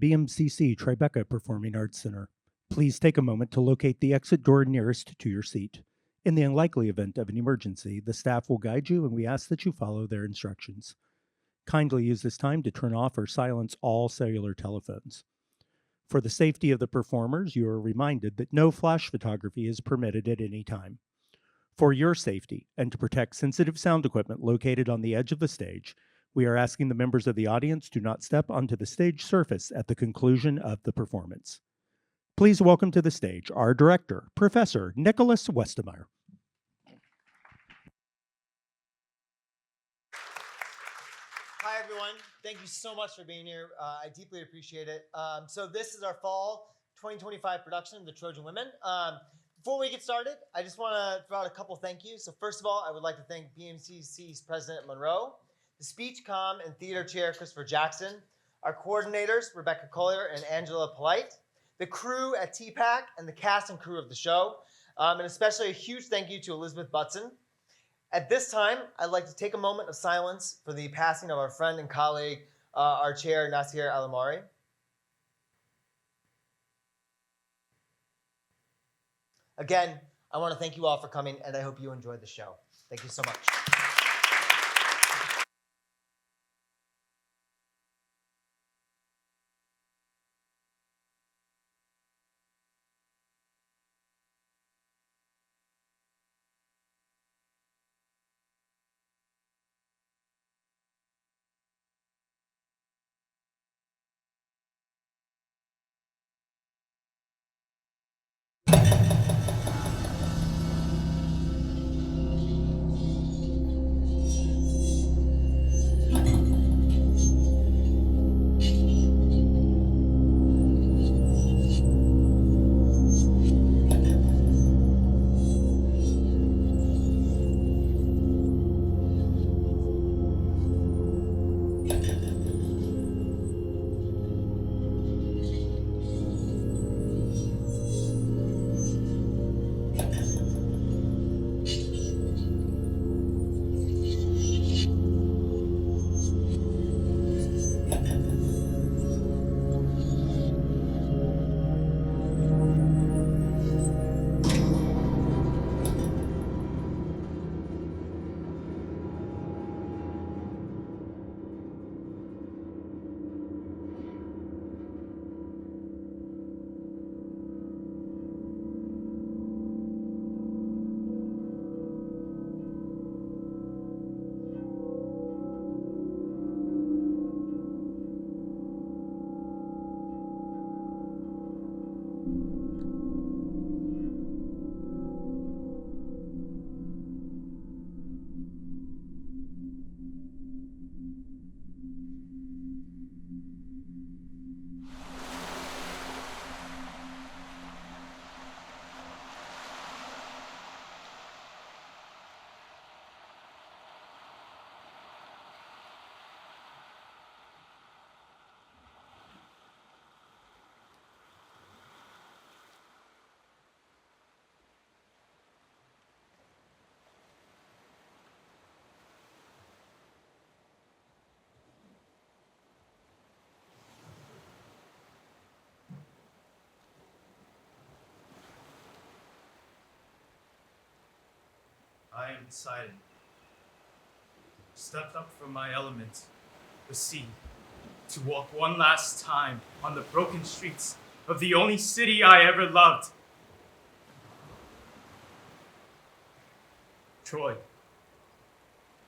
BMCC Tribeca Performing Arts Center. Please take a moment to locate the exit door nearest to your seat. In the unlikely event of an emergency, the staff will guide you and we ask that you follow their instructions. Kindly use this time to turn off or silence all cellular telephones. For the safety of the performers, you are reminded that no flash photography is permitted at any time. For your safety and to protect sensitive sound equipment located on the edge of the stage, we are asking the members of the audience to not step onto the stage surface at the conclusion of the performance. Please welcome to the stage our director, Professor Nicholas Westemeyer. Hi, everyone. Thank you so much for being here. I deeply appreciate it. So this is our fall 2025 production of the Trojan Women. Before we get started, I just want to throw out a couple thank yous. So first of all, I would like to thank BMCC's President Monroe, the Speech, Comm, and Theater Chair Christopher Jackson, our coordinators Rebecca Collier and Angela Polite, the crew at TPAC, and the cast and crew of the show, and especially a huge thank you to Elizabeth Butson. At this time, I'd like to take a moment of silence for the passing of our friend and colleague, our chair, Nasir Alamari. Again, I want to thank you all for coming, and I hope you enjoyed the show. Thank you so much. I am silent. Stepped up from my element, the sea, to walk one last time on the broken streets of the only city I ever loved. Troy,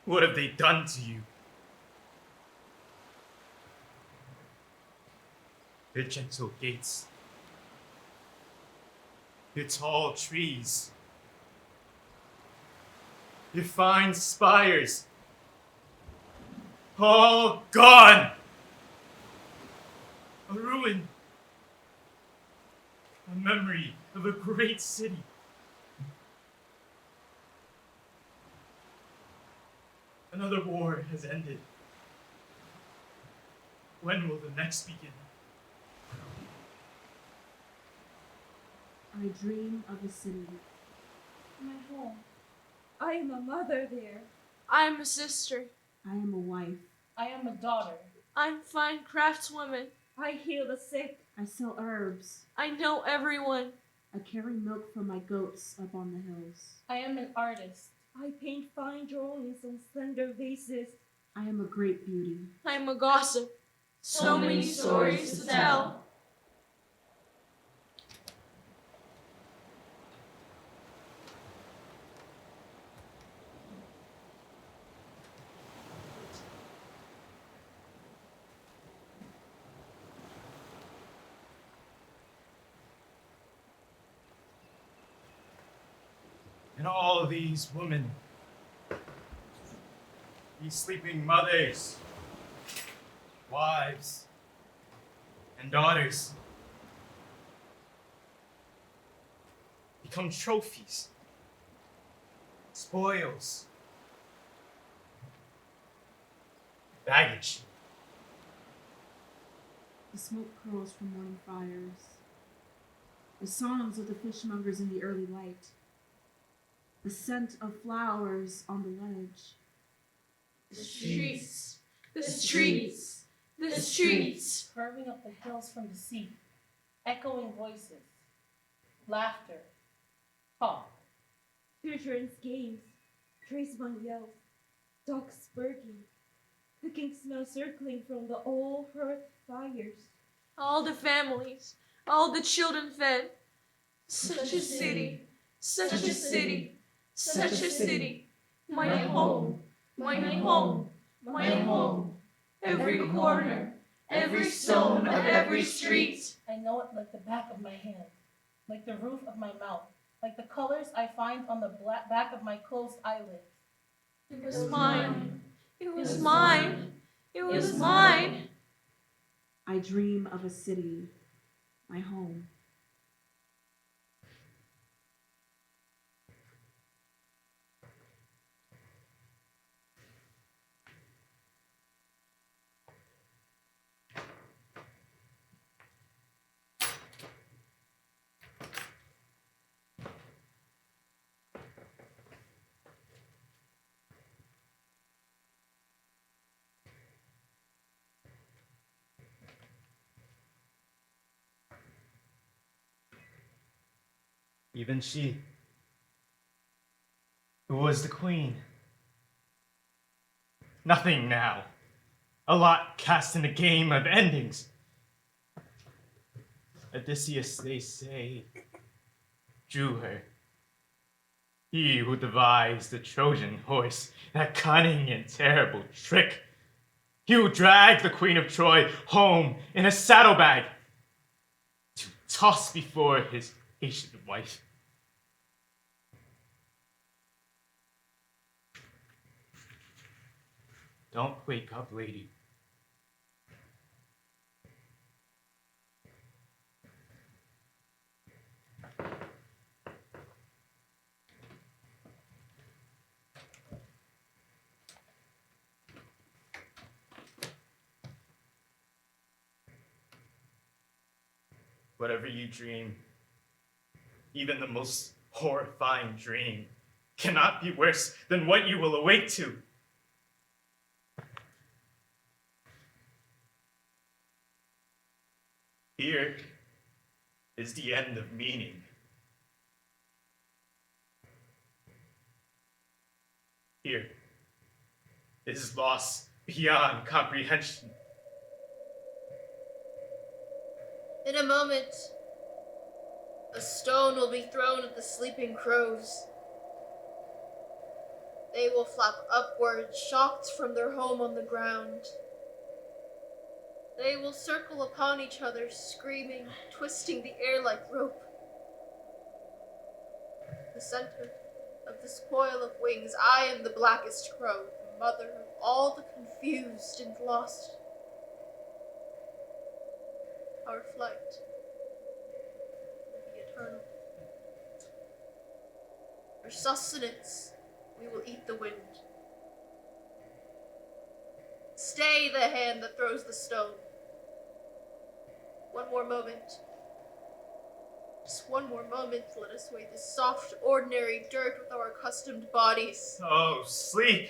what have they done to you? Their gentle gates, their tall trees, your fine spires, all gone. A ruin, a memory of a great city. Another war has ended. When will the next begin? I dream of a city, my home. I am a mother there. I am a sister. I am a wife. I am a daughter. I'm fine craftswoman. I heal the sick. I sell herbs. I know everyone. I carry milk for my goats up on the hills. I am an artist. I paint fine drawings on slender vases. I am a great beauty. I'm a gossip. So many stories to tell. And all these women, these sleeping mothers, wives, and daughters, become trophies, spoils, baggage. The smoke curls from morning fires. The songs of the fishmongers in the early light. The scent of flowers on the ledge. The streets, the streets, the streets. Curving up the hills from the sea. Echoing voices. Laughter. Talk. Children's games. Traceman yells. Dogs barking. Cooking smell circling from the old hearth fires. All the families, all the children fed. Such a city, such a city, such a city. My home, my home, my home. Every corner, every stone of every street. I know it like the back of my hand. Like the roof of my mouth. Like the colors I find on the back of my closed eyelids. It was mine, it was mine, it was mine. I dream of a city, my home. Even she, who was the queen. Nothing now. A lot cast in a game of endings. Odysseus, they say, drew her. He who devised the Trojan horse, that cunning and terrible trick. He who dragged the queen of Troy home in a saddlebag to toss before his patient wife. Don't wake up, lady. Whatever you dream, even the most horrifying dream, cannot be worse than what you will awake to. Here is the end of meaning. Here is loss beyond comprehension. In a moment, a stone will be thrown at the sleeping crows. They will flap upward, shocked from their home on the ground. They will circle upon each other, screaming, twisting the air like rope. The center of this coil of wings, I am the blackest crow, the mother of all the confused and lost. Our flight will be eternal. For sustenance, we will eat the wind. Stay the hand that throws the stone. One more moment. Just one more moment, let us weigh this soft, ordinary dirt with our accustomed bodies. Oh, sleep.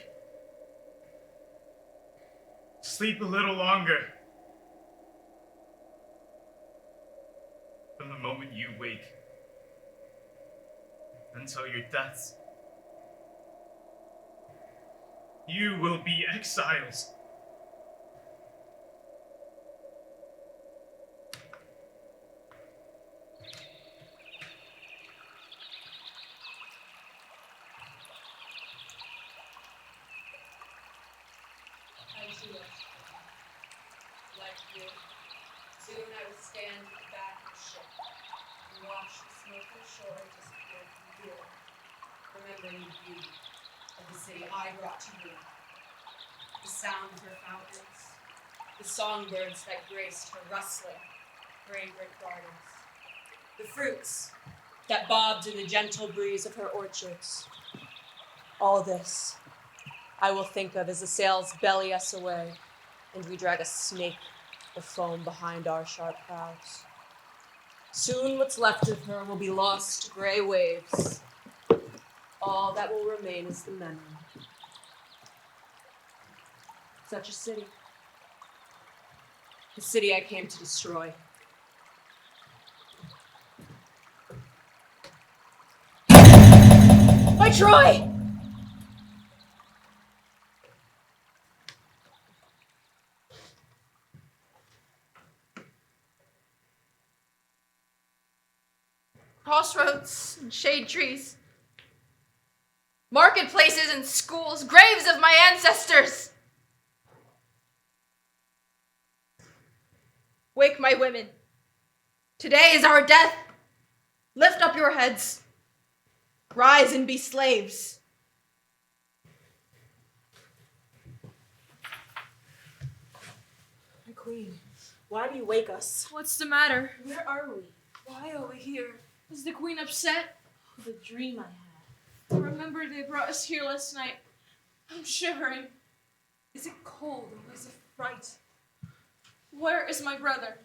Sleep a little longer. moment you wake until your deaths. You will be exiles. I too was. Like you, soon I would stand at the back of the ship and watch the smokeless shore disappear from view, remembering the beauty of the city I brought to you. The sound of her fountains, the songbirds that graced her rustling, fragrant gardens, the fruits that bobbed in the gentle breeze of her orchards. All this I will think of as the sails belly us away, and we drag a snake of foam behind our sharp prows. Soon what's left of her will be lost to gray waves. All that will remain is the memory. Such a city. The city I came to destroy. My Troy! Crossroads and shade trees, marketplaces and schools, graves of my ancestors. Wake, my women. Today is our death. Lift up your heads. Rise and be slaves. My queen, why do you wake us? What's the matter? Where are we? Why are we here? Is the queen upset? The dream I had. I remember they brought us here last night. I'm shivering. Is it cold or is it fright? Where is my brother?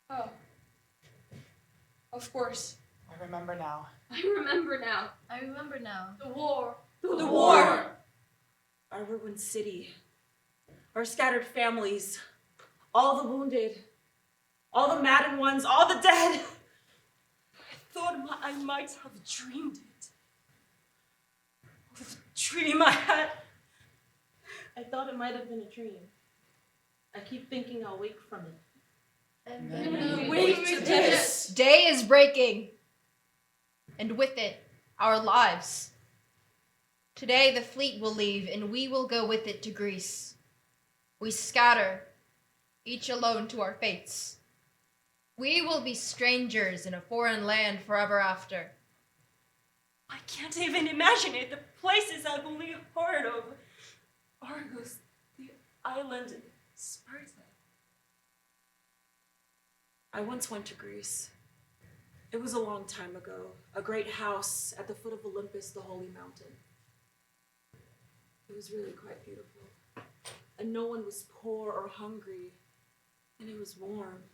Oh. Of course. I remember now. I remember now. I remember now. The war. The war! Our ruined city. Our scattered families. All the wounded. All the maddened ones. All the dead. I thought I might have dreamed it. The dream I had. I thought it might have been a dream. I keep thinking I'll wake from it. And then we wake to this. Day is breaking, and with it, our lives. Today the fleet will leave, and we will go with it to Greece. We scatter, each alone to our fates. We will be strangers in a foreign land forever after. I can't even imagine it. The places I've only heard of. Argos, the island, Sparta. I once went to Greece. It was a long time ago. A great house at the foot of Olympus, the holy mountain. It was really quite beautiful. And no one was poor or hungry. And it was warm.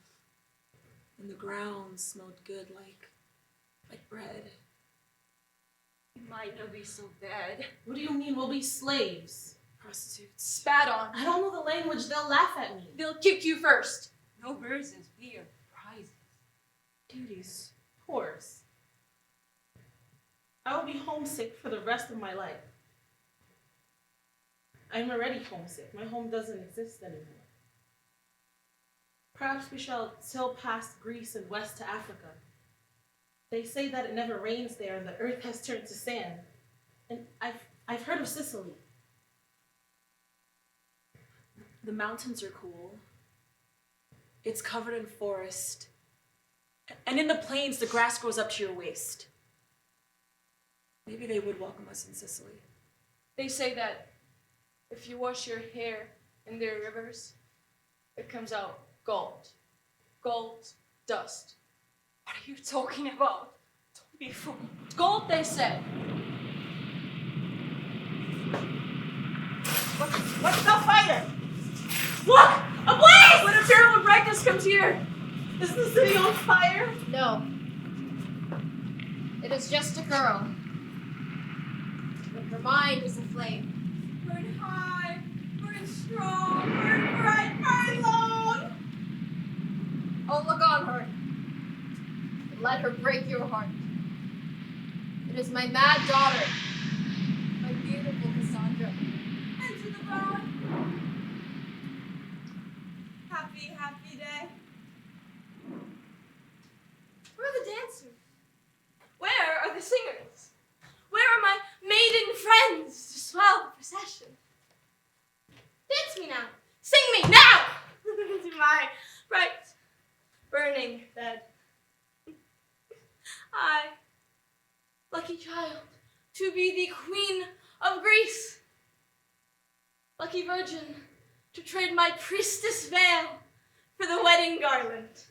And the ground smelled good like bread. It might not be so bad. What do you mean we'll be slaves? Prostitutes. Spat on. I don't know the language, they'll laugh at me. They'll kick you first. No verses, we are prizes. Duties. Horse. I will be homesick for the rest of my life. I'm already homesick. My home doesn't exist anymore. Perhaps we shall sail past Greece and west to Africa. They say that it never rains there and the earth has turned to sand. And I've heard of Sicily. The mountains are cool. It's covered in forest. And in the plains, the grass grows up to your waist. Maybe they would welcome us in Sicily. They say that if you wash your hair in their rivers, it comes out gold. Gold dust. What are you talking about? Don't be fooled. Gold, they say. What's the fire? Look! A blaze! When a terrible brightness comes here, Is the city on fire? No. It is just a girl. But her mind is aflame. burn high, burn strong, burn bright, burn long. Oh, look let her break your heart. It is my mad daughter, my beautiful Cassandra. Enter the bride. Happy, happy day. Where are the dancers? Where are the singers? Where are my maiden friends to swell the procession? Dance me now. Sing me now to my bright, burning bed. I, lucky child, to be the queen of Greece. Lucky virgin, to trade my priestess veil for the wedding garland.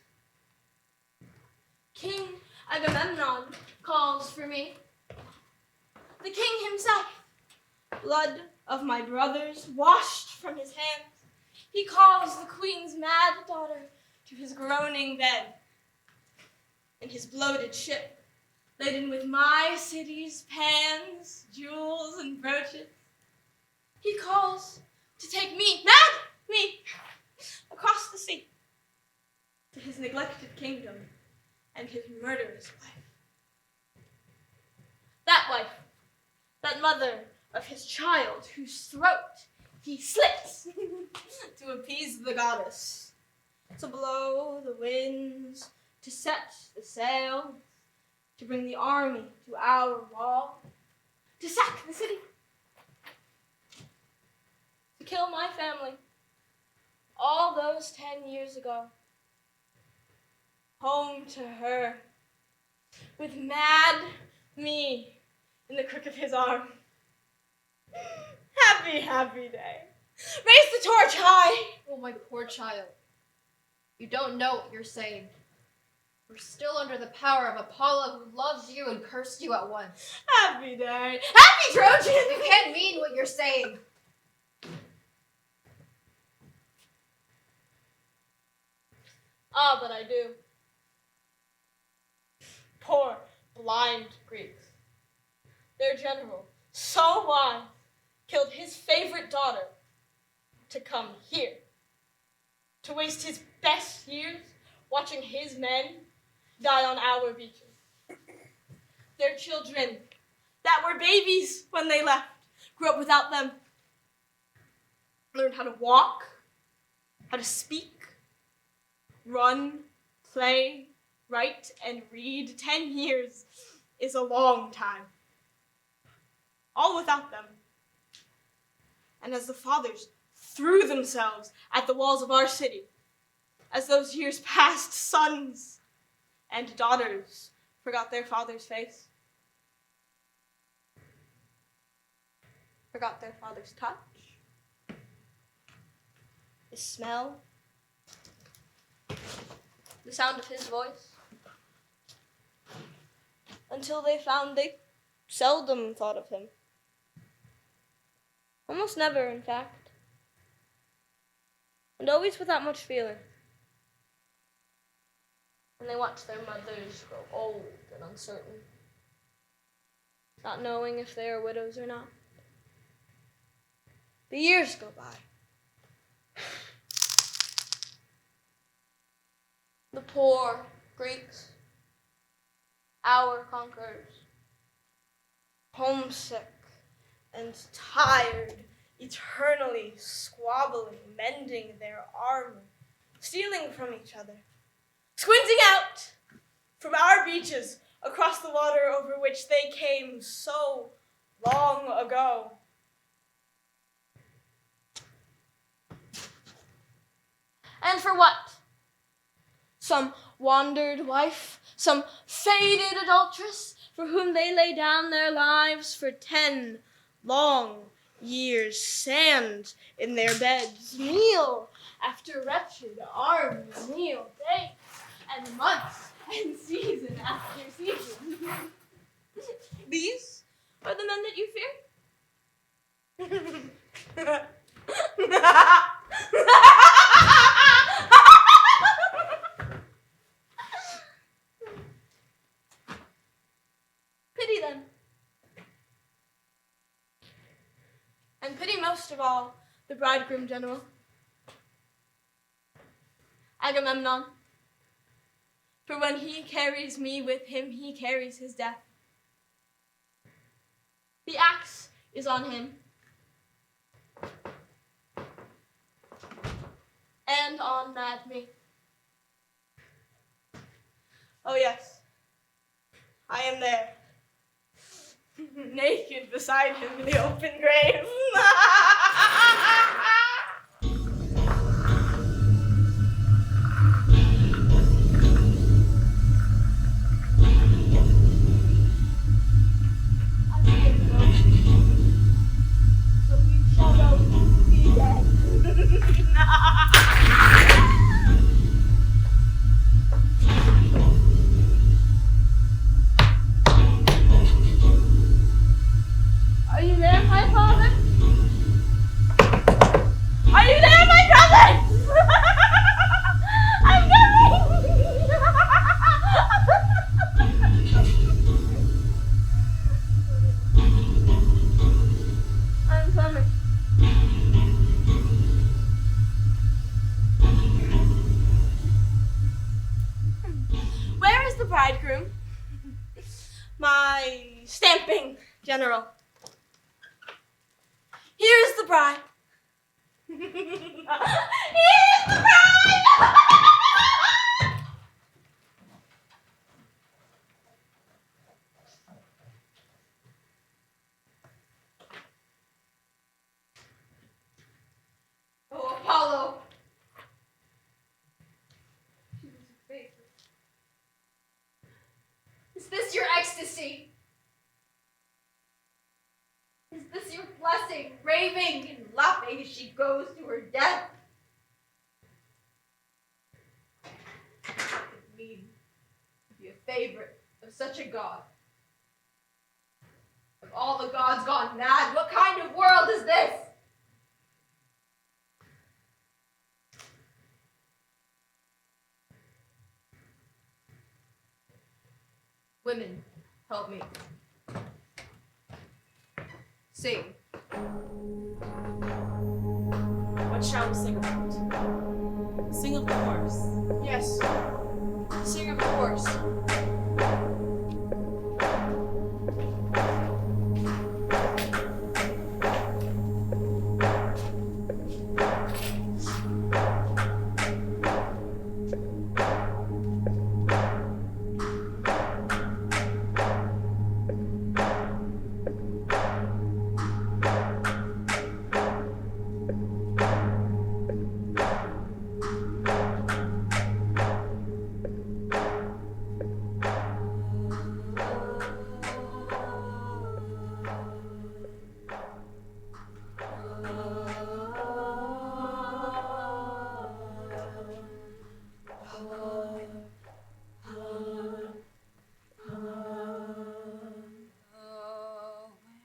King Agamemnon calls for me. The king himself, blood of my brothers washed from his hands, he calls the queen's mad daughter to his groaning bed. In his bloated ship, laden with my city's pans, jewels, and brooches, he calls to take me, me, across the sea to his neglected kingdom and his murderous wife. That wife, that mother of his child, whose throat he slits to appease the goddess, to blow the winds, to set the sails, to bring the army to our wall, to sack the city, to kill my family all those 10 years ago. Home to her, with mad me in the crook of his arm. Happy, happy day. Raise the torch high. Oh, my poor child. You don't know what you're saying. We're still under the power of Apollo, who loves you and cursed you at once. Happy day. Happy Trojan. You can't mean what you're saying. Ah, but I do. Poor, blind Greeks. Their general, so wise, killed his favorite daughter to come here, to waste his best years watching his men die on our beaches. Their children, that were babies when they left, grew up without them, learned how to walk, how to speak, run, play, write, and read. 10 years is a long time. All without them. And as the fathers threw themselves at the walls of our city, as those years passed, sons and daughters forgot their father's face, forgot their father's touch, his smell, the sound of his voice, until they found they seldom thought of him. Almost never, in fact. And always without much feeling. And they watched their mothers grow old and uncertain, not knowing if they are widows or not. The years go by. The poor Greeks, our conquerors, homesick and tired, eternally squabbling, mending their armor, stealing from each other, squinting out from our beaches across the water over which they came so long ago. And for what? Some wandered wife, some faded adulteress, for whom they lay down their lives for 10 long years, sand in their beds, meal after wretched arms, meal, days and months and season after season. These are the men that you fear? Pity them. And pity most of all the bridegroom general, Agamemnon, For when he carries me with him, he carries his death. The axe is on him. And on mad me. Oh yes, I am there. Naked beside him in the open grave. So we shall both be dead. Are you there, my father? Are you there, my brother? I'm coming! I'm coming. Where is the bridegroom? My stamping general. Here's the bride. Here's the bride! Oh, Apollo. Is this your ecstasy? Is this your blessing, raving and laughing as she goes to her death? It means to be a favorite of such a god. Of all the gods gone mad, what kind of world is this? Women, help me. Sing. What shall we sing about? Sing of the horse. Yes. Sing of the horse.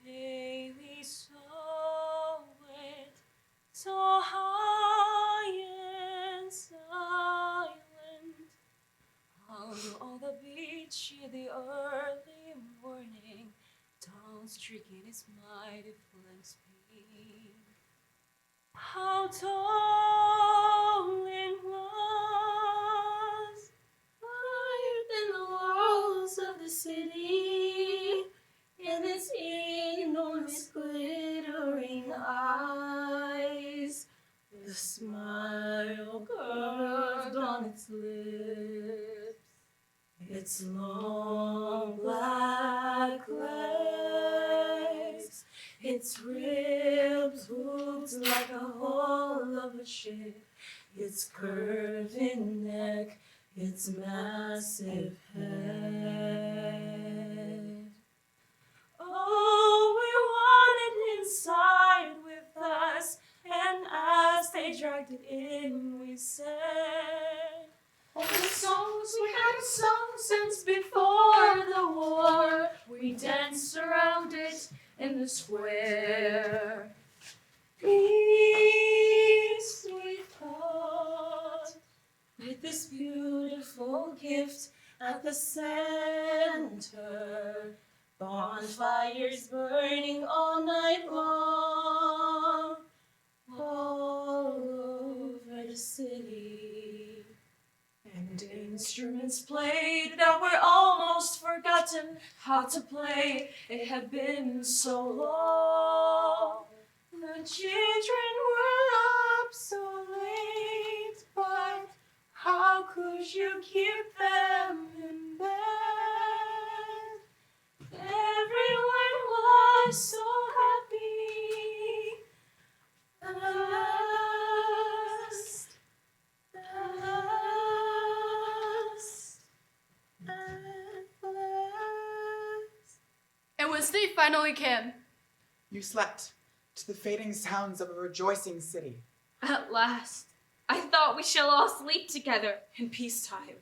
Away we saw it, so high and silent, on the beach in the early morning, dawn streaking its mighty flanks beam. How tall it was, higher than the walls of the city, in its enormous glittering eyes, the smile curved on its lips, its long black legs, its ribs hooked like the hull of a ship, its curving neck, its massive head. Oh, we want it inside with us, and as they dragged it in, we said, all the songs we hadn't sung since before the war, we danced around it in the square. Peace, we thought, with this beautiful gift at the center. Bonfires burning all night long, all over the city, and in Instruments played that were almost forgotten how to play. It had been so long. The children were up so late, but how could you keep them in bed? Everyone was so happy. At last, at last, at last. And when sleep finally came, You slept to the fading sounds of a rejoicing city. At last, I thought we shall all sleep together. In peacetime,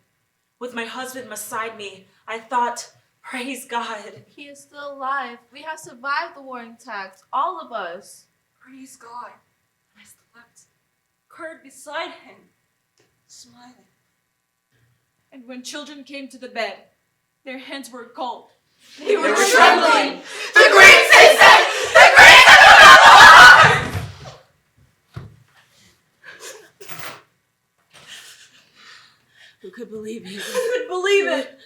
with my husband beside me, I thought, praise God. he is still alive. We have survived the warring attacks, all of us. Praise God. I slept, curled beside him, smiling. And when children came to the bed, their hands were cold. They were trembling. The Greeks, they said! The Greeks have come out the heart! Who could believe it? Who could believe it?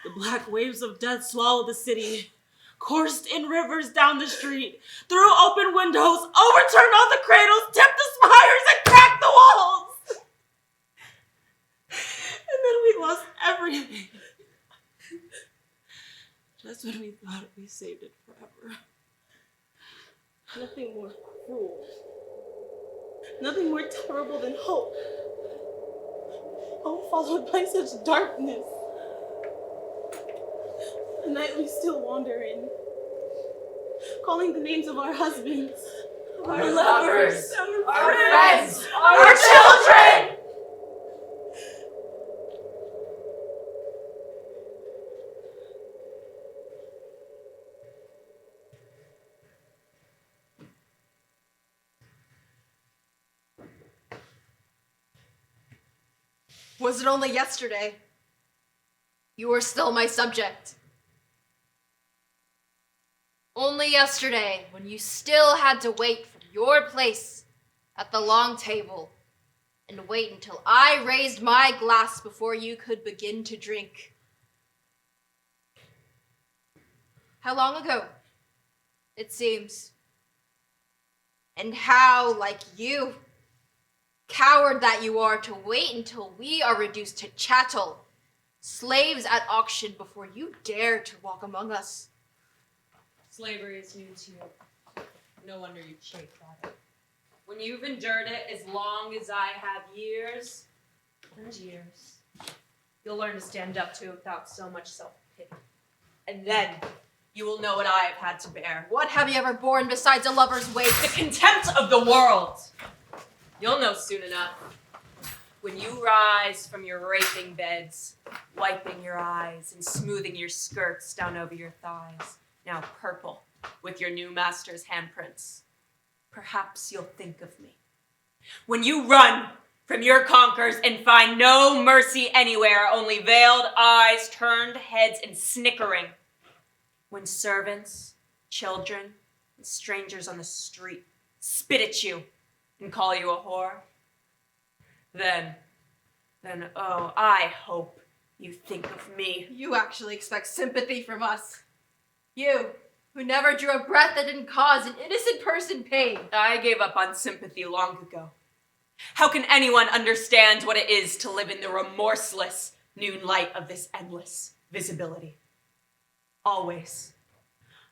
The black waves of death swallowed the city, coursed in rivers down the street, through open windows, overturned all the cradles, tipped the spires, and cracked the walls. And then we lost everything. Just when we thought we saved it forever. Nothing more cruel. Nothing more terrible than hope. Hope followed by such darkness. The night we still wander in, calling the names of our husbands, Our lovers, our friends, our children! Was it only yesterday? You were still my subject. Only yesterday, when you still had to wait for your place at the long table and wait until I raised my glass before you could begin to drink. How long ago, it seems. And how, like you, coward that you are, to wait until we are reduced to chattel, slaves at auction, before you dare to walk among us. Slavery is new to you. No wonder you chafed at it. When you've endured it as long as I have years and years, you'll learn to stand up to it without so much self-pity. And then you will know what I have had to bear. What have you ever borne besides a lover's weight? The contempt of the world. You'll know soon enough. When you rise from your raping beds, wiping your eyes and smoothing your skirts down over your thighs, now purple with your new master's handprints, perhaps you'll think of me. When you run from your conquerors and find no mercy anywhere, only veiled eyes, turned heads, and snickering. When servants, children, and strangers on the street spit at you and call you a whore, then, oh, I hope you think of me. You actually expect sympathy from us. You, who never drew a breath that didn't cause an innocent person pain. I gave up on sympathy long ago. How can anyone understand what it is to live in the remorseless noon light of this endless visibility? Always,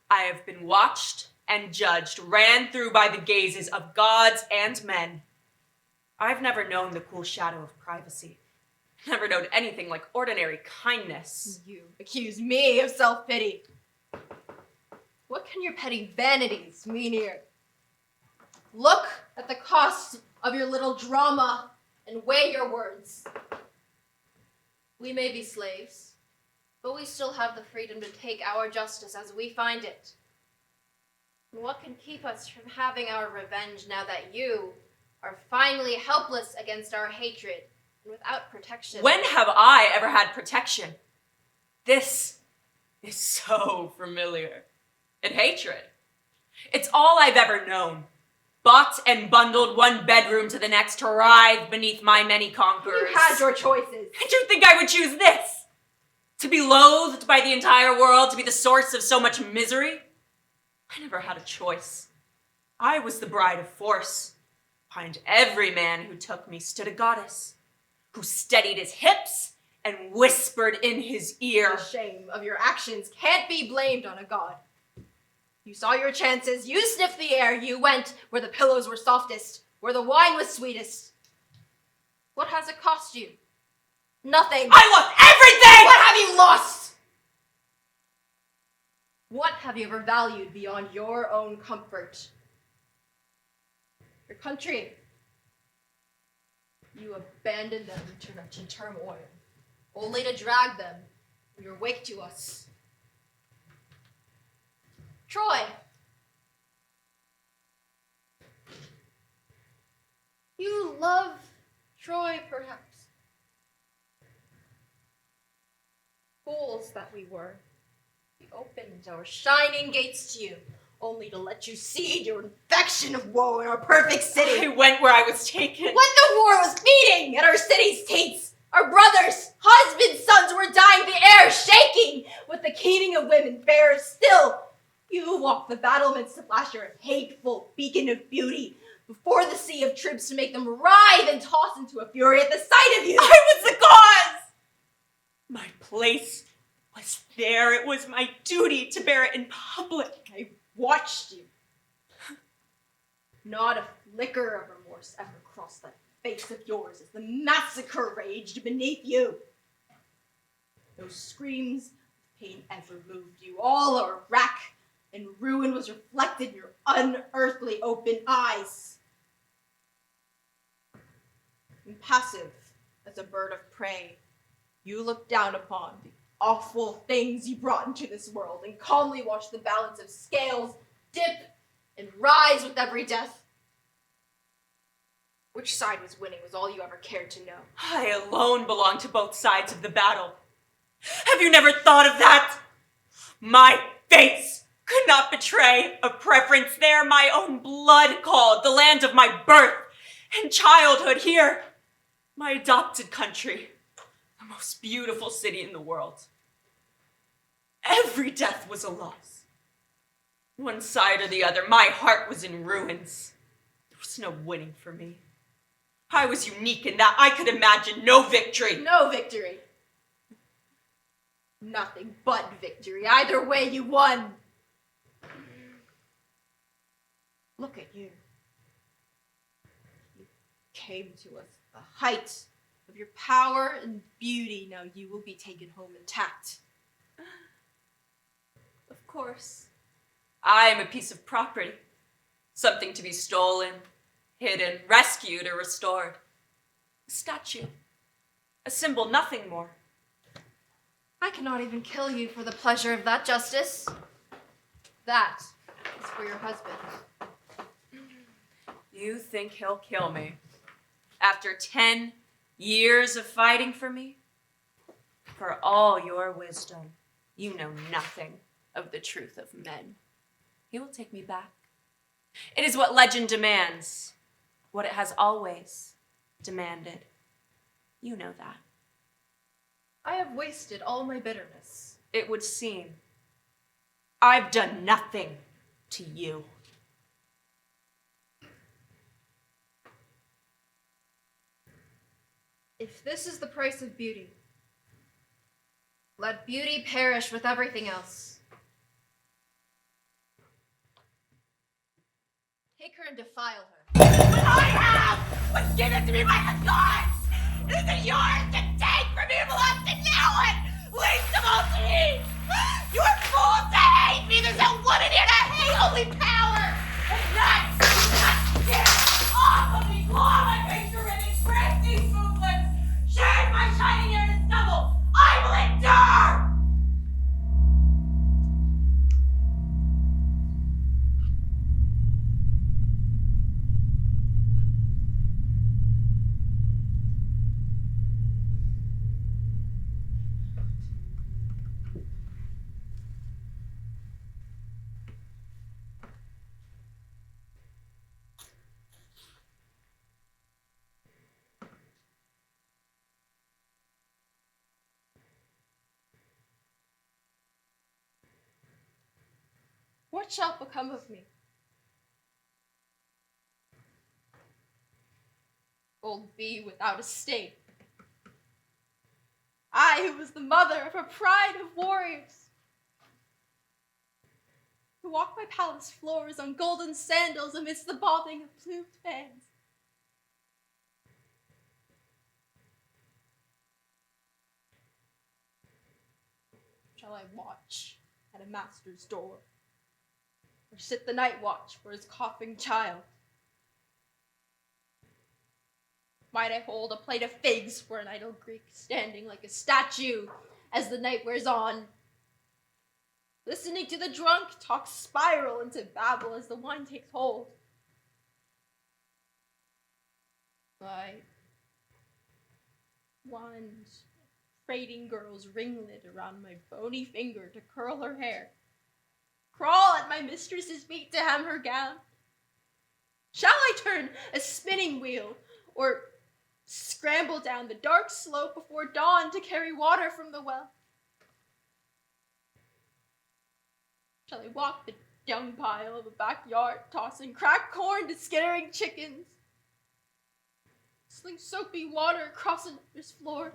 I have been watched and judged, ran through by the gazes of gods and men. I've never known the cool shadow of privacy. Never known anything like ordinary kindness. You accuse me of self-pity. What can your petty vanities mean here? Look at the cost of your little drama and weigh your words. We may be slaves, but we still have the freedom to take our justice as we find it. And what can keep us from having our revenge now that you are finally helpless against our hatred and without protection? When have I ever had protection? This is so familiar. And hatred. It's all I've ever known. bought and bundled one bedroom to the next to writhe beneath my many conquerors. You had your choices. Did you think I would choose this? To be loathed by the entire world, to be the source of so much misery? I never had a choice. I was the bride of force. Behind every man who took me stood a goddess, who steadied his hips and whispered in his ear. The shame of your actions can't be blamed on a god. You saw your chances, you sniffed the air, you went where the pillows were softest, where the wine was sweetest. What has it cost you? Nothing. I lost everything! What have you lost? What have you ever valued beyond your own comfort? Your country. You abandoned them to wretched turmoil, only to drag them in your wake to us. Troy. You love Troy, perhaps. Fools that we were. We opened our shining gates to you, only to let you seed your infection of woe in our perfect city. I went where I was taken. When the war was beating at our city's teats, our brothers, husbands, sons were dying, the air shaking with the keening of women fairer still. You walked the battlements to flash your hateful beacon of beauty before the sea of troops to make them writhe and toss into a fury at the sight of you. I was the cause! My place was there. It was my duty to bear it in public. I watched you. Not a flicker of remorse ever crossed that face of yours as the massacre raged beneath you. Those screams of pain ever moved you. All our rack and ruin was reflected in your unearthly open eyes. Impassive as a bird of prey, you looked down upon the awful things you brought into this world and calmly watched the balance of scales dip and rise with every death. Which side was winning was all you ever cared to know. I alone belong to both sides of the battle. Have you never thought of that? My face could not betray a preference there. My own blood called, the land of my birth and childhood here. My adopted country, the most beautiful city in the world. Every death was a loss. One side or the other, my heart was in ruins. There was no winning for me. I was unique in that I could imagine no victory. No victory. Nothing but victory. Either way, you won. Look at you. You came to us at the height of your power and beauty. Now you will be taken home intact. Of course. I am a piece of property. Something to be stolen, hidden, rescued, or restored. A statue. A symbol, nothing more. I cannot even kill you for the pleasure of that, Justice. That is for your husband. You think he'll kill me? After 10 years of fighting for me? For all your wisdom, you know nothing of the truth of men. He will take me back. It is what legend demands, what it has always demanded. You know that. I have wasted all my bitterness. It would seem. I've done nothing to you. If this is the price of beauty, let beauty perish with everything else. Take her and defile her. What I have was given to me by the gods! It isn't yours to take from me, it belongs to no one! Least of all to me! You're fools to hate me! There's no one in here to hate, only power! And nuts! Get off of me! Claw my picture in it! Break these movements! Shame my shining hair to stubble! I will endure! what shall become of me? Old bee without a sting. I, who was the mother of a pride of warriors, who walked my palace floors on golden sandals amidst the bobbing of plumed fans. Shall I watch at a master's door, or sit the night watch for his coughing child? Might I hold a plate of figs for an idle Greek standing like a statue as the night wears on, listening to the drunk talk spiral into babble as the wine takes hold? I wand braiding girl's ringlet around my bony finger to curl her hair, crawl at my mistress's feet to hem her gown. Shall I turn a spinning wheel, or scramble down the dark slope before dawn to carry water from the well? Shall I walk the dung pile of a backyard, tossing cracked corn to skittering chickens? Sling soapy water across a neighbor's floor?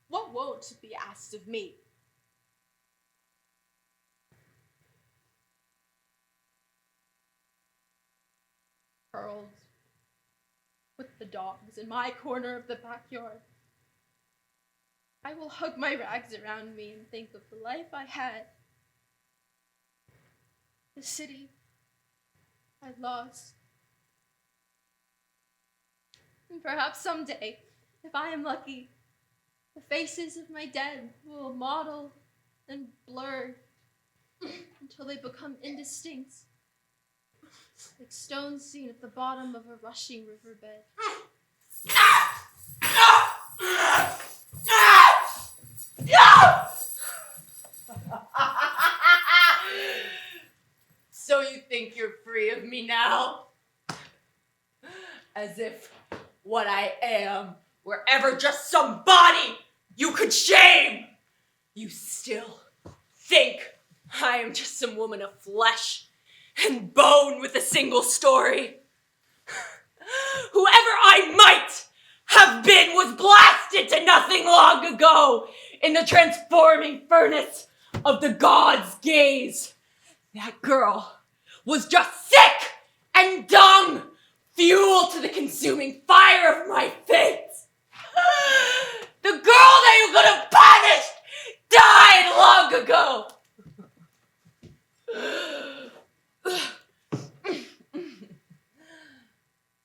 What won't be asked of me? Curled with the dogs in my corner of the backyard, I will hug my rags around me and think of the life I had, the city I lost. And perhaps someday, if I am lucky, the faces of my dead will model and blur until they become indistinct, like stones seen at the bottom of a rushing riverbed. So you think you're free of me now? As if what I am were ever just some body you could shame. You still think I am just some woman of flesh and bone with a single story. Whoever I might have been was blasted to nothing long ago in the transforming furnace of the gods' gaze. That girl was just sick and dung, fuel to the consuming fire of my fate. The girl that you could have punished died long ago.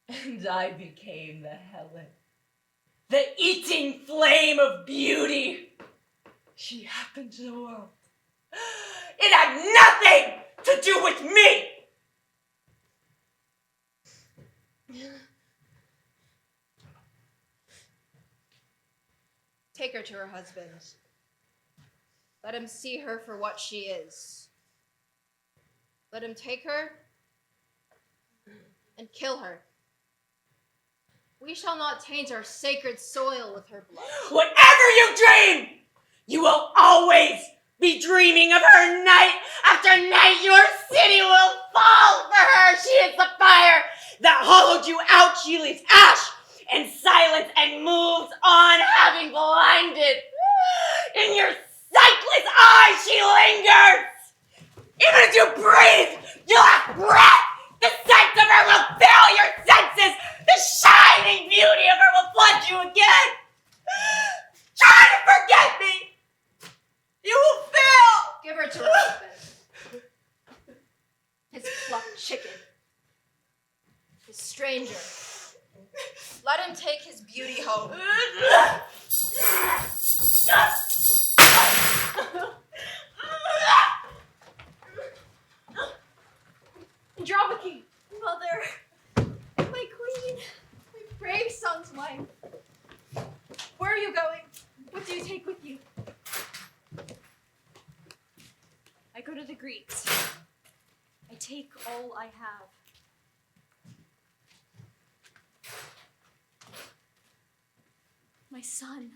And I became the Helen, the eating flame of beauty. She happened to the world. It had nothing to do with me. Take her to her husband. Let him see her for what she is. Let him take her and kill her. We shall not taint our sacred soil with her blood. Whatever you dream, you will always be dreaming of her night after night. Your city will fall for her. She is the fire that hollowed you out. She leaves ash and silence and moves on, having blinded. In your sightless eyes she lingers. Even as you breathe, you'll have breath. The scent of her will fill your senses. The shining beauty of her will flood you again. Try to forget me. You will fail. Give her to her husband. His plucked chicken. His stranger. Let him take his beauty home. Andromache, mother, my queen, my brave son's wife. Where are you going? What do you take with you? I go to the Greeks. I take all I have. My son.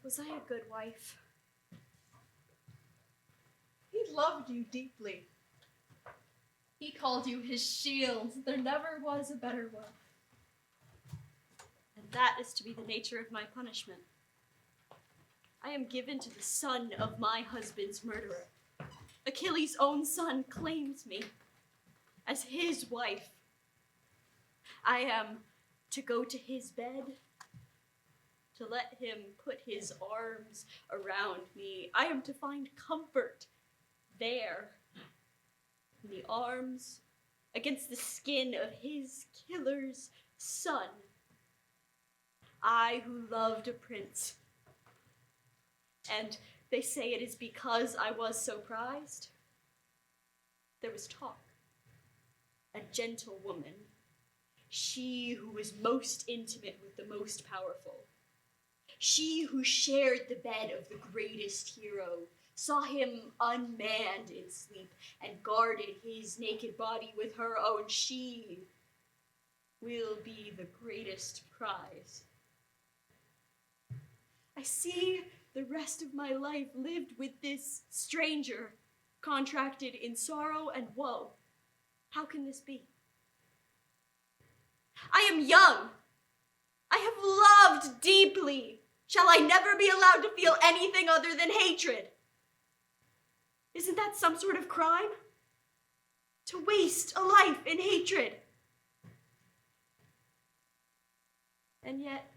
Was I a good wife? He loved you deeply. He called you his shield. There never was a better one. And that is to be the nature of my punishment. I am given to the son of my husband's murderer. Achilles' own son claims me as his wife. I am to go to his bed, to let him put his arms around me. I am to find comfort there, in the arms, against the skin of his killer's son. I who loved a prince. And they say it is because I was so prized. There was talk. A gentle woman, she who was most intimate with the most powerful, she who shared the bed of the greatest hero, saw him unmanned in sleep and guarded his naked body with her own, she will be the greatest prize. I see the rest of my life lived with this stranger, contracted in sorrow and woe. How can this be? I am young. I have loved deeply. Shall I never be allowed to feel anything other than hatred? Isn't that some sort of crime? To waste a life in hatred. And yet,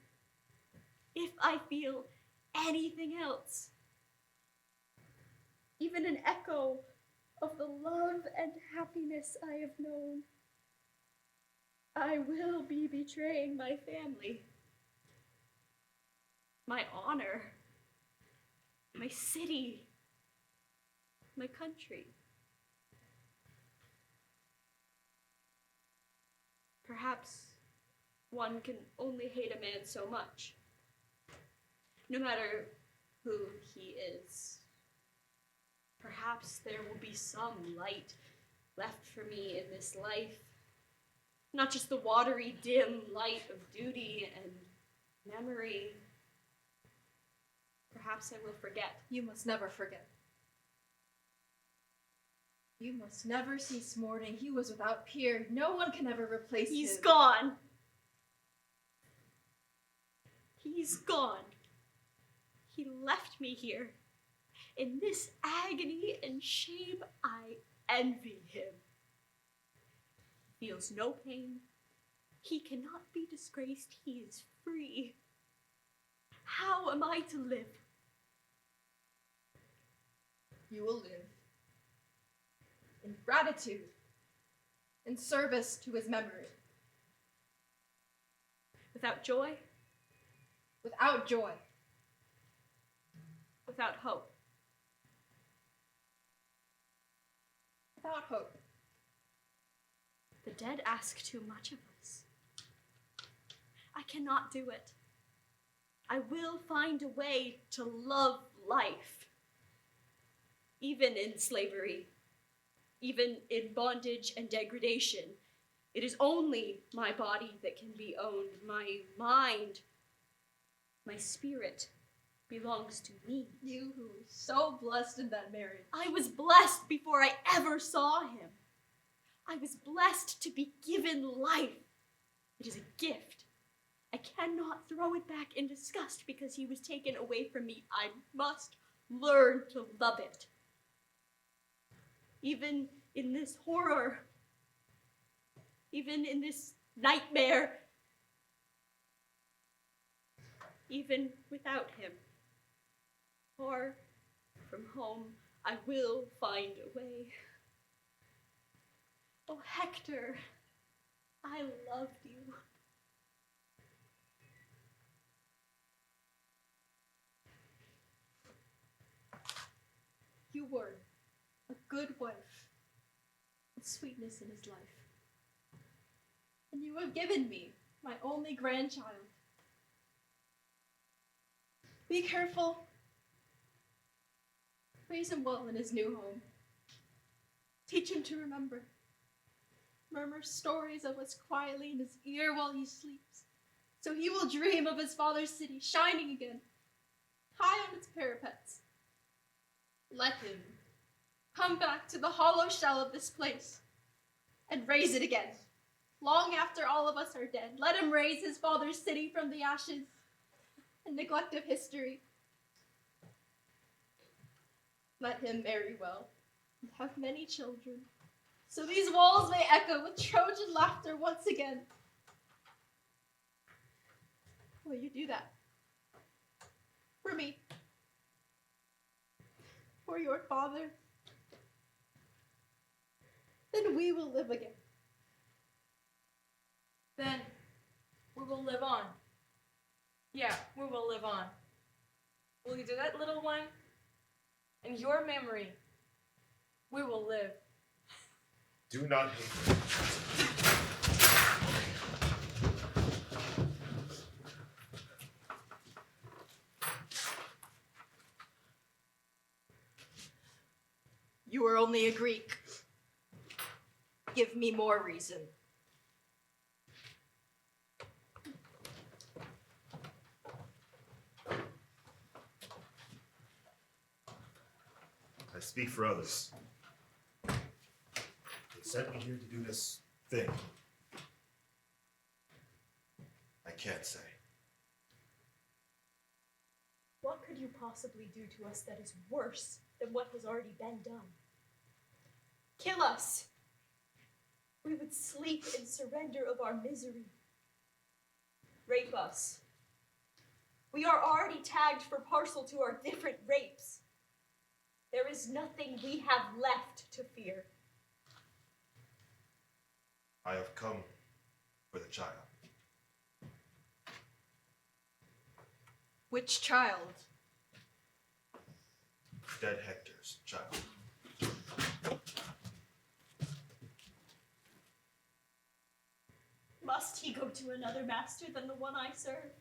if I feel anything else, even an echo of the love and happiness I have known, I will be betraying my family, my honor, my city, my country. Perhaps one can only hate a man so much, no matter who he is. Perhaps there will be some light left for me in this life, not just the watery, dim light of duty and memory. Perhaps I will forget. You must never forget. You must never cease mourning. He was without peer. No one can ever replace him. He's gone. He's gone. He left me here. In this agony and shame, I envy him. He feels no pain. He cannot be disgraced. He is free. How am I to live? You will live in gratitude, in service to his memory. Without joy? Without joy. Without hope? Without hope. The dead ask too much of us. I cannot do it. I will find a way to love life, even in slavery, even in bondage and degradation. It is only my body that can be owned. My mind, my spirit belongs to me. You who were so blessed in that marriage. I was blessed before I ever saw him. I was blessed to be given life. It is a gift. I cannot throw it back in disgust because he was taken away from me. I must learn to love it. Even in this horror, even in this nightmare, even without him, far from home, I will find a way. Oh, Hector, I loved you. You were a good wife, with sweetness in his life. And you have given me my only grandchild. Be careful. Raise him well in his new home. Teach him to remember. Murmur stories of us quietly in his ear while he sleeps, so he will dream of his father's city shining again. high on its parapets. Let him come back to the hollow shell of this place and raise it again. Long after all of us are dead, let him raise his father's city from the ashes and neglect of history. Let him marry well and have many children, so these walls may echo with Trojan laughter once again. Will you do that? For me? For your father? Then we will live again. Then we will live on. Yeah, we will live on. Will you do that, little one? In your memory, we will live. Do not hate me. You are only a Greek. Give me more reason. I speak for others. They sent me here to do this thing. I can't say. What could you possibly do to us that is worse than what has already been done? Kill us. We would sleep in surrender of our misery. Rape us. We are already tagged for parcel to our different rapes. There is nothing we have left to fear. I have come for the child. Which child? Dead Hector's child. Must he go to another master than the one I serve?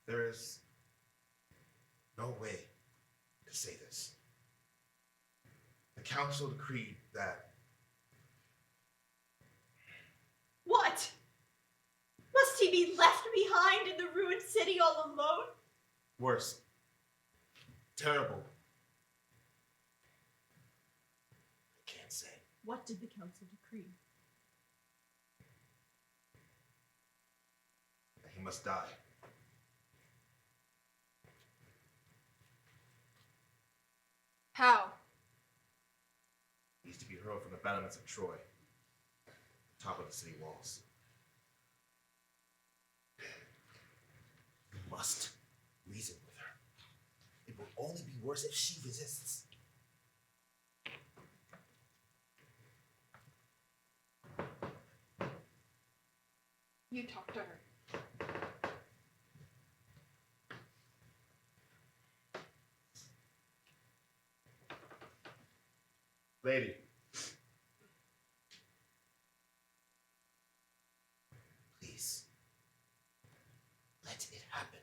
There is no way to say this. The council decreed that What? Must he be left behind in the ruined city all alone? worse, terrible. I can't say. What did the council decree? That he must die. How? He is to be hurled from the battlements of Troy, the top of the city walls. You must reason with her. It will only be worse if she resists. You talk to her. Lady. Please. Let it happen.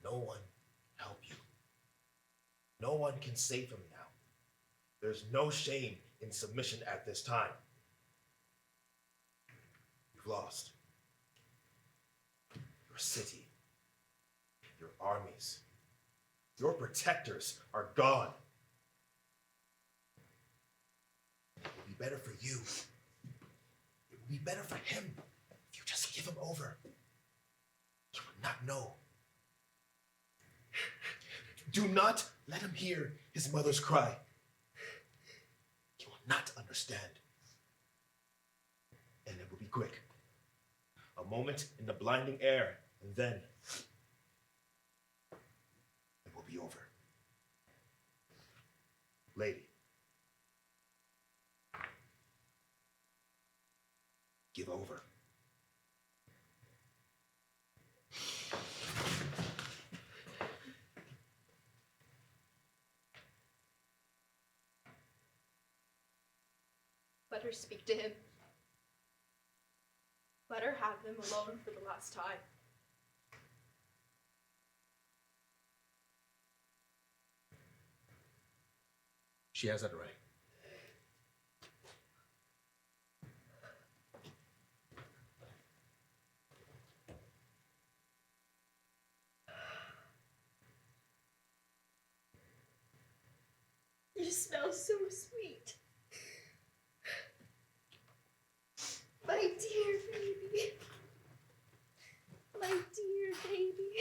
No one can help you. No one can save him now. There's no shame in submission at this time. You've lost. Your city, your armies, your protectors are gone. It will be better for you. It will be better for him if you just give him over. He would not know. Do not let him hear his mother's cry. He will not understand. And it will be quick. A moment in the blinding air, and then it will be over. Lady. Give over. Let her speak to him. Let her have him alone for the last time. She has that right. You smell so sweet. My dear baby. My dear baby.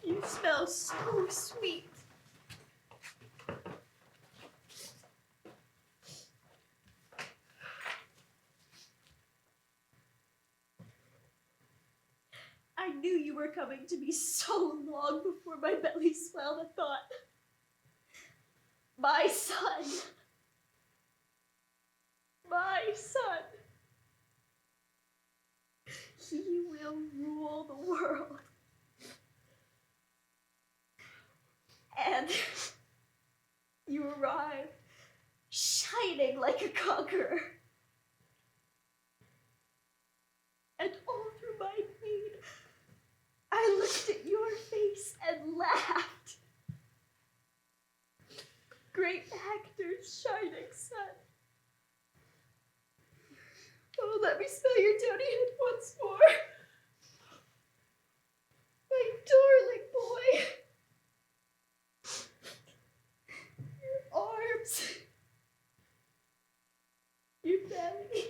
You smell so sweet. I knew you were coming to me so long before my belly swelled. I thought, my son, my son, he will rule the world. And you arrived, shining like a conqueror. And all through my pain, I looked at your face and laughed. Great Hector's shining sun. Oh, let me smell your downy head once more. My darling boy. Your arms. Your belly.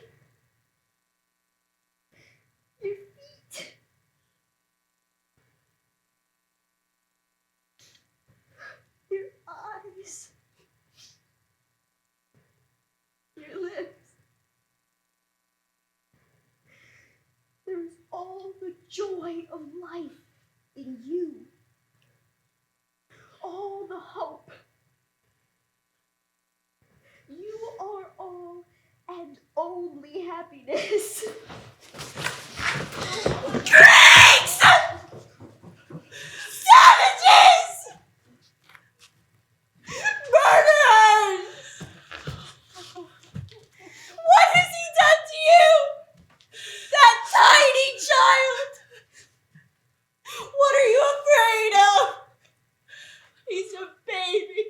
Your feet. Your eyes. Your lips. There is all the joy of life in you. All the hope. You are all and only happiness. Greeks! Savages! Murderers! What has he done to you? That tiny child! What are you afraid of? He's a baby.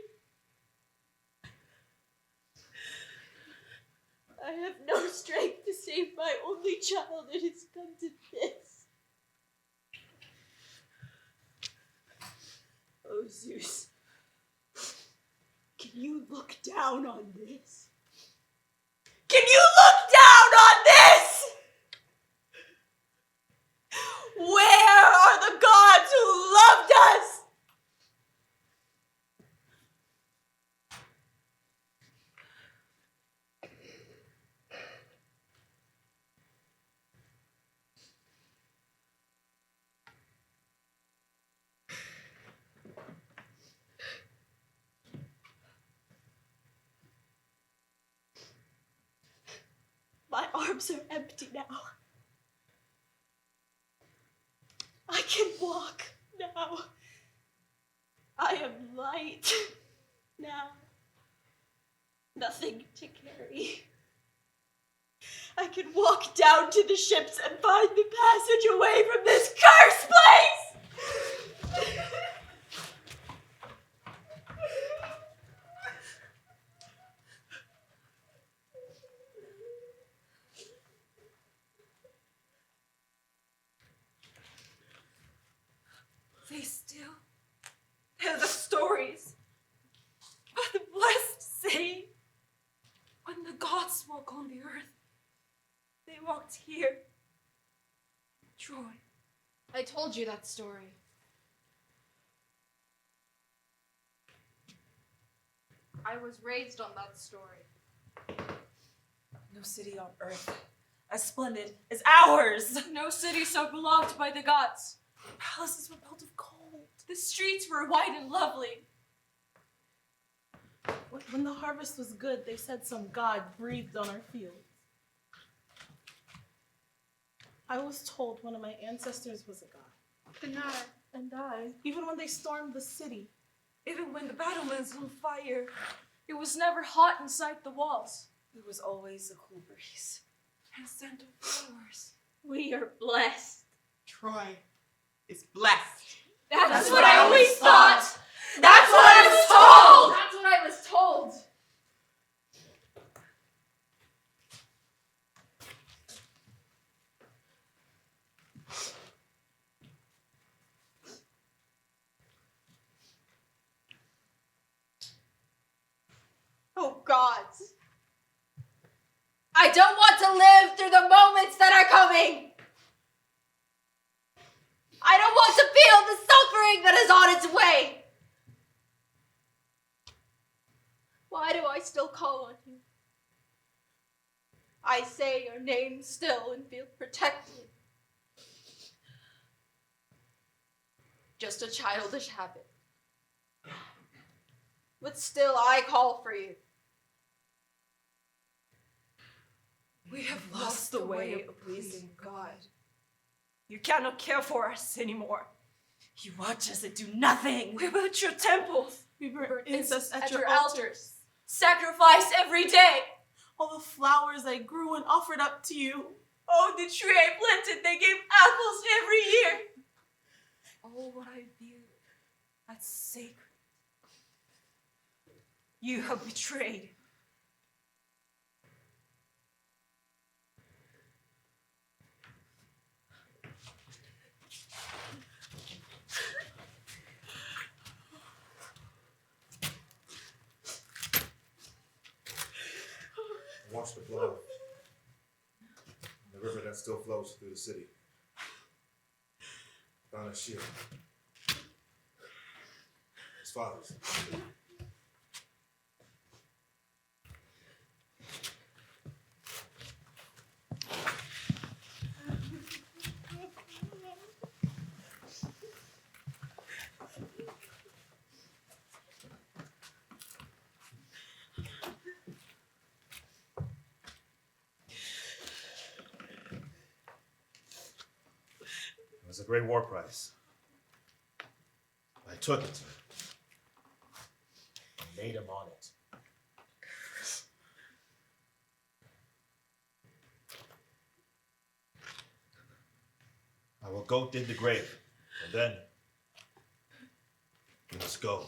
I have no strength to save my only child. It has come to this. Oh, Zeus. Can you look down on this? Can you look down on this? Where are the gods who loved us? My arms are empty now. I can walk now. I am light now. Nothing to carry. I can walk down to the ships and find the passage away from this cursed place! They still tell the stories of the blessed city. When the gods walk on the earth, they walked here. Troy. I told you that story. I was raised on that story. No city on earth as splendid as ours. No city so beloved by the gods. Palaces were built of gold. The streets were white and lovely. When the harvest was good, they said some god breathed on our fields. I was told one of my ancestors was a god. And I. Even when they stormed the city. Even when the battlements on fire. It was never hot inside the walls. There was always a cool breeze and scent of flowers. We are blessed. Troy is blessed. That's what I always thought. That's what I was told! That's what I was told. Oh, gods. I don't want to live through the moments that are coming. I don't want to feel the suffering that is on its way. Why do I still call on you? I say your name still and feel protected. Just a childish habit. But still I call for you. We have lost the way of pleasing God. You cannot care for us anymore. You watch us and do nothing. We built your temples. We burn incense at your altars. altars. Sacrifice every day. All the flowers I grew and offered up to you. Oh, the tree I planted, they gave apples every year. All what I view as sacred, you have betrayed. Watch the blood. The river that still flows through the city. Found a shield. His father's. It was a great war prize. I took it and made him on it. I will go dig the grave, and then we must go.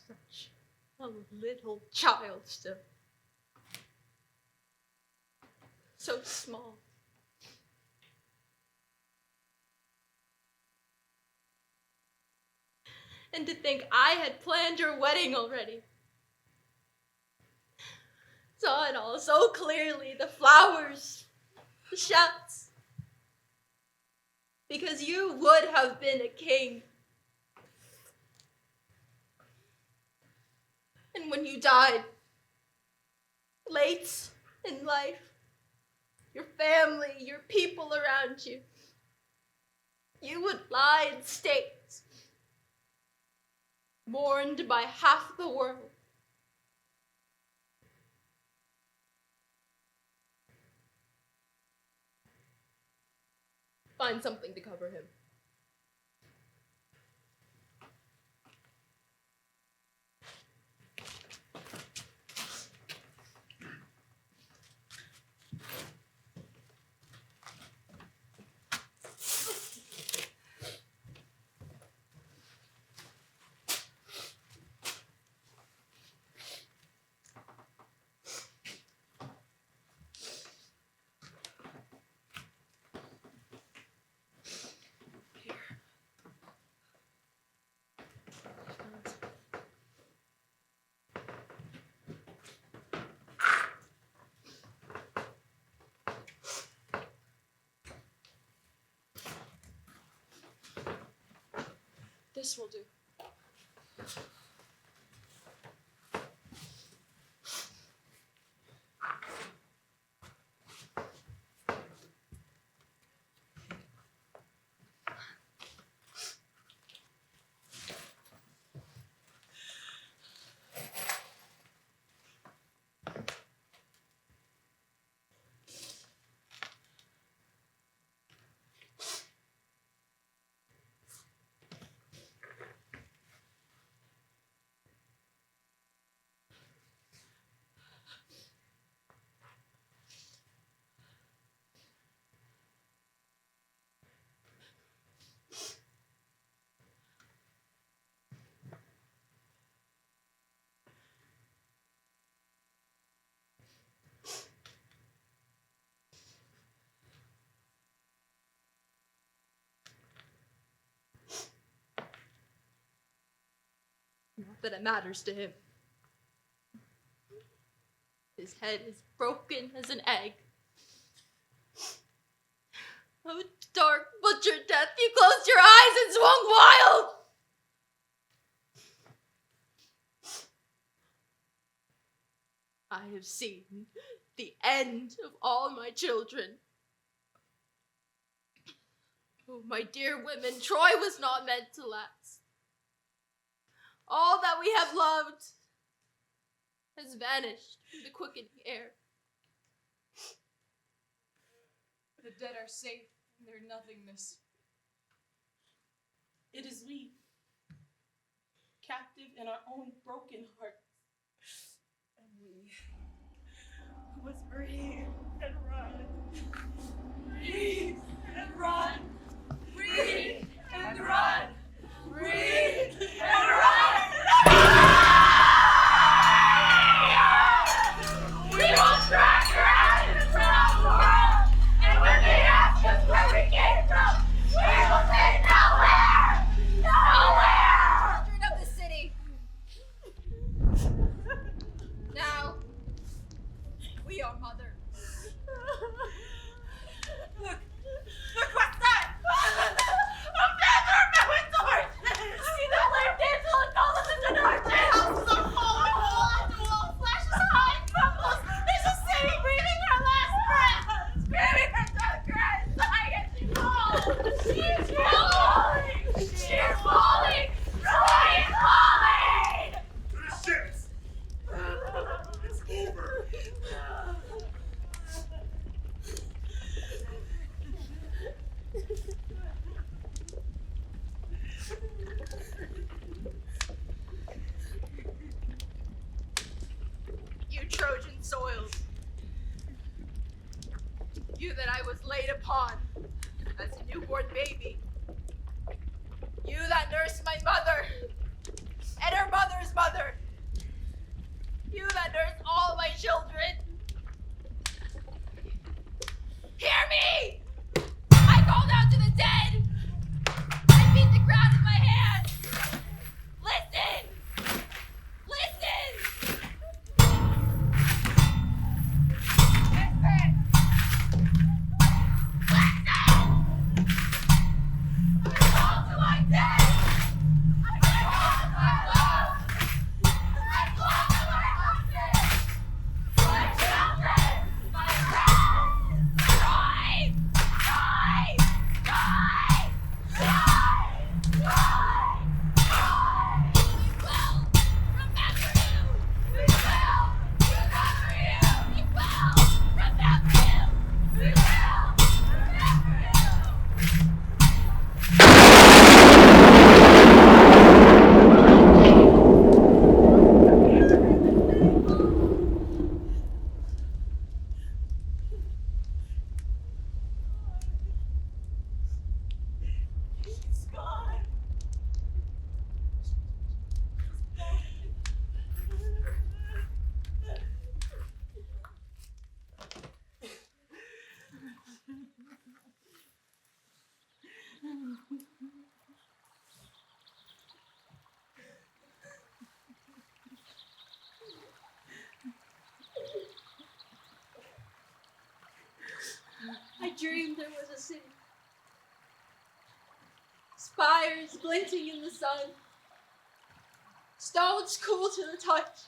Such a little child still. So small. And to think I had planned your wedding already. Saw it all so clearly, the flowers, the shouts. Because you would have been a king. And when you died, late in life, your family, your people around you, you would lie in state, mourned by half the world. Find something to cover him. This will do. that it matters to him. His head is broken as an egg. Of a dark, butchered death, you closed your eyes and swung wild! I have seen the end of all my children. Oh, my dear women, Troy was not meant to last. All that we have loved has vanished in the quickening air. The dead are safe in their nothingness. It is we, captive in our own broken hearts. And we must breathe and run. Breathe and run. Breathe and run. Breathe and run. We will track your ashes around the world, and when they ask us where we came from, we will say nowhere! Nowhere! Children of the city. Now, we are mother. Look what's that? A feather met with torches! See that left angel and call us into torches! Houses are falling, wall after wall, flashes high and crumbles. There's a city breathing her last breath, screaming her death cries, dying as she falls. She is falling! She is falling! Troy is falling! To the ships! It's over. You Trojan soils, you that I was laid upon as a newborn baby, you that nursed my mother and her mother's mother, you that nursed all my children. Hear me! I called out to the dead! I beat the ground with my hands! Listen! Listen! I dreamed there was a city. Spires glinting in the sun. Stones cool to the touch.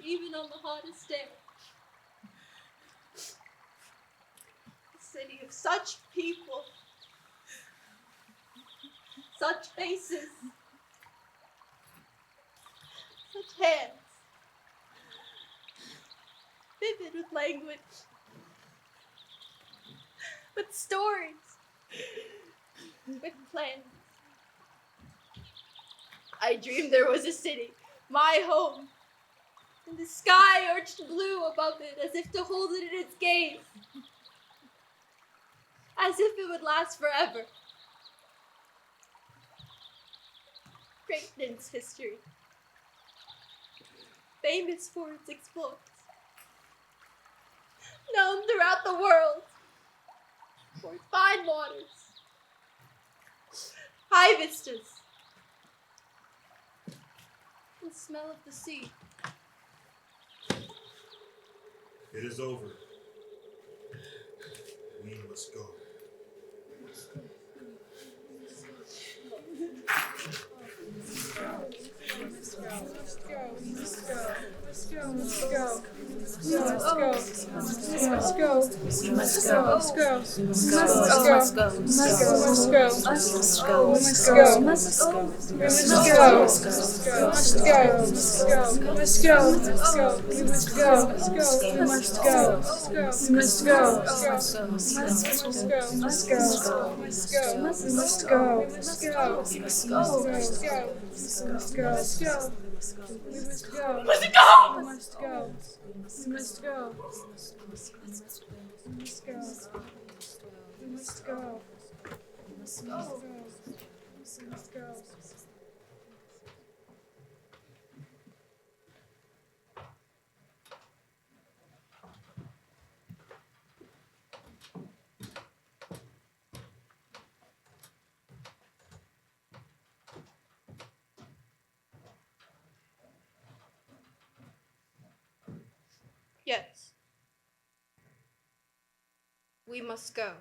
Even on the hottest day. A city of such people. Such faces. Such hands. Vivid with language. With stories. With plans. I dreamed there was a city, my home, and the sky arched blue above it as if to hold it in its gaze. As if it would last forever. Greatness history. Famous for its exploits. Known throughout the world for its fine waters. High vistas. the smell of the sea. It is over. We must go. Yes. We must go.